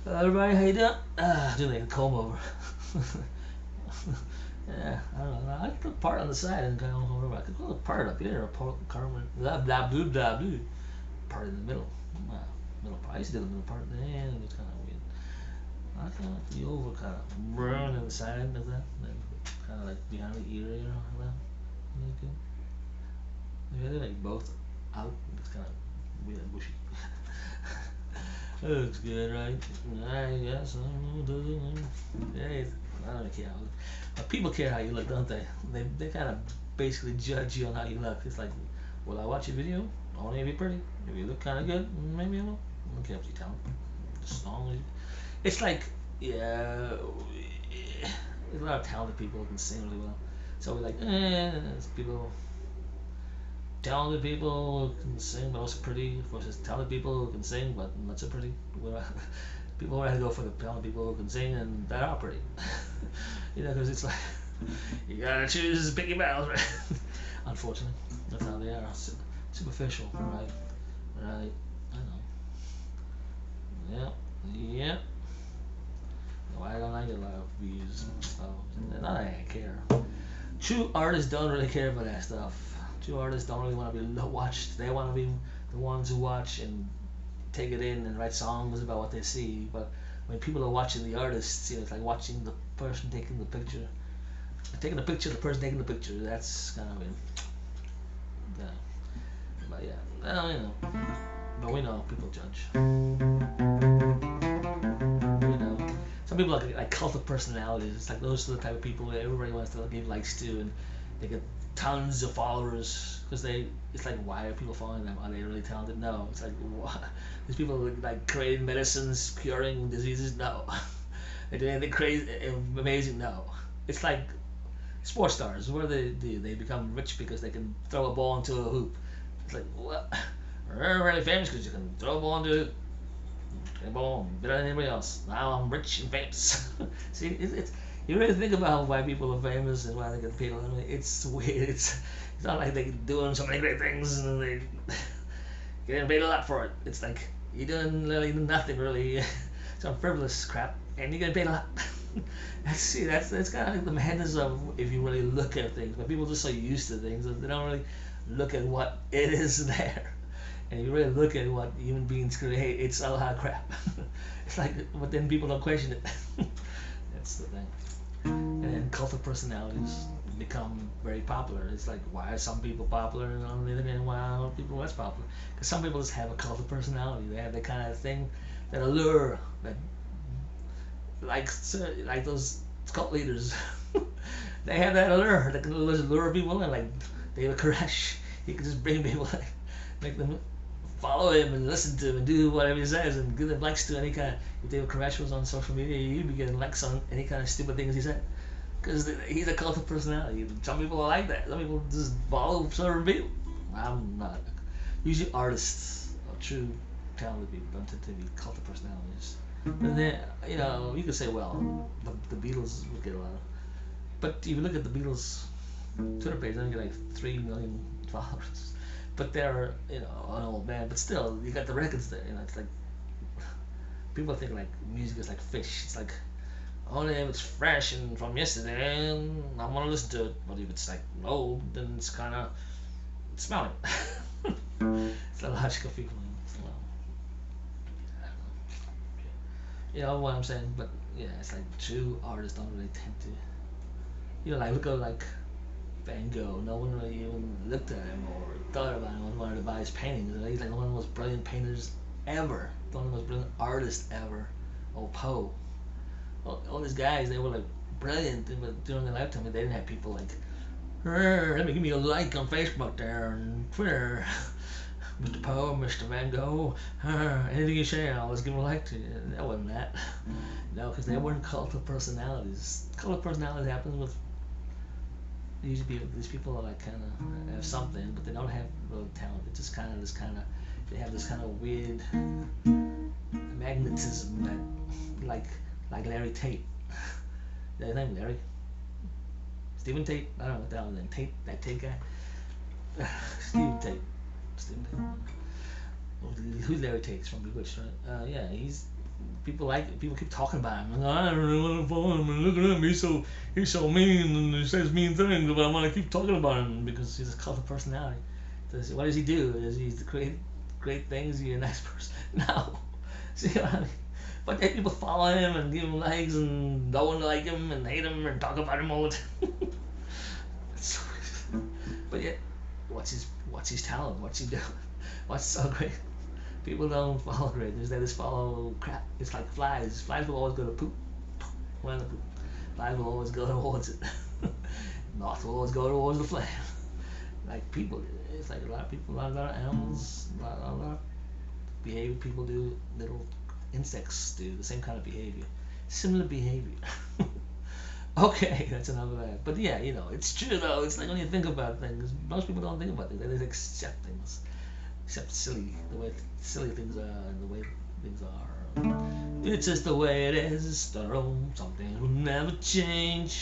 Everybody, how you doing? Doing like a comb over. Yeah, I don't know. I could put a part on the side and kind of over. I could put a part up here, a part carbon, blah blah blah blah blah. Part in the middle. Uh, middle part. I used to do the middle part, and it's kind of weird. I kind of the over kind of brown on the side like that, then kind of like behind the ear area like that. Really good. If I did like both out, it's kind of weird and bushy. Looks good, right? I guess I'm doing it. Hey, I don't care how. But people care how you look, don't they? They kind of basically judge you on how you look. It's like, will I watch your video? Only if you're pretty. If you look kind of good, maybe I will. I don't care what you tell me. Just long as it's like, yeah, there's a lot of talented people who can sing really well. So we're like, it's people, talented people who can sing but also pretty versus talented people who can sing but not so pretty. People want to go for the talented people who can sing and that are pretty. Because it's like you gotta choose pick your battles, right? Unfortunately, that's how they are. Superficial, right? Right. I know. Yeah. Yeah. Why don't I get a lot of views? So, not that I care. True artists don't really care about that stuff. True artists don't really want to be watched. They want to be the ones who watch and take it in and write songs about what they see. But when people are watching the artists, it's like watching the person taking the picture. Taking the picture, the person taking the picture. That's kind of it. Yeah. But yeah, well, But we know people judge. We know. Some people like cult of personalities. It's like those are the type of people that everybody wants to give likes to, and they get tons of followers because they. It's like, why are people following them? Are they really talented? No. It's like, what? These people like creating medicines, curing diseases. No. They're doing anything crazy, amazing. No. It's like sports stars. What do they do? They become rich because they can throw a ball into a hoop. It's like, what? We're really famous because you can throw a ball into a hoop. Ball better than anybody else. Now I'm rich and famous. See, it's you really think about why people are famous and why they get paid a lot of money. It's weird. It's not like they're doing so many great things and they getting paid a lot for it. It's like you're doing really nothing really, some frivolous crap, and you're getting paid a lot. That's kind of like the madness of if you really look at things. But people are just so used to things that they don't really look at what it is there. And if you really look at what human beings create, it's a lot of crap. It's like, but then people don't question it. That's the thing. And then cult of personalities become very popular. It's like, why are some people popular and on the other hand, why are people less popular? Because some people just have a cult of personality. They have that kind of thing, that allure, that like those cult leaders. They have that allure that can lure people in, like David Koresh. He can just bring people, like, make them follow him and listen to him and do whatever he says and give them likes to any kind of. If David Koresh was on social media, you'd be getting likes on any kind of stupid things he said. Because he's a cult of personality. Some people are like that. Some people just follow certain people. I'm not. Usually artists or true talented people don't tend to be cult of personalities. And then, you could say, well, the Beatles would get a lot of. But if you look at the Beatles Twitter page, they only get like 3 million followers. But they're, an old band. But still, you got the records there. It's like people think like music is like fish. It's like only if it's fresh and from yesterday, and I want to listen to it. But if it's like old, then it's kind of smelling. It's the logic of people. Well, you know what I'm saying? But yeah, it's like true artists don't really tend to. Like look at like Van Gogh. No one really even looked at him or thought about him or wanted to buy his paintings. He's like one of the most brilliant painters ever. One of the most brilliant artists ever. Or Poe. All these guys, they were like brilliant, but during their lifetime, they didn't have people like, let me give me a like on Facebook there and Twitter. Mr. Poe, Mr. Van Gogh, anything you say, I'll always give a like to you. That wasn't that. No, because they weren't cult of personalities. Cult of personalities happens with these people are like kind of have something, but they don't have real talent. It's just kind of they have this kind of weird magnetism that like Larry Tate. Is that his name, Larry? Stephen Tate? I don't know what that was. Tate, that Tate guy. Stephen Tate. Stephen Tate. Who's Larry Tate? He's from Bewitched, right? Yeah, he's people keep talking about him. I don't really want to follow him. And look at him, he's so mean and he says mean things. But I want to keep talking about him because he's a cult of personality. What does he do? Does he create great things? Is he a nice person? No. See what I mean? But then people follow him and give him likes and don't like him and hate him and talk about him all the time. So, but yet, what's his talent? What's he doing? What's so great? People don't follow greatness. They just follow crap. It's like flies. Flies will always go to poop. When the poop. Flies will always go towards it. Moth will always go towards the flame. Like people, it's like a lot of people, a lot of animals, a lot of behavior people do. Little insects do the same kind of behavior. Similar behavior. Okay, that's another way. But yeah, it's true though. It's like when you think about things, most people don't think about things. They just accept things. Except the way silly things are and the way things are. It's just the way it is. Something will never change.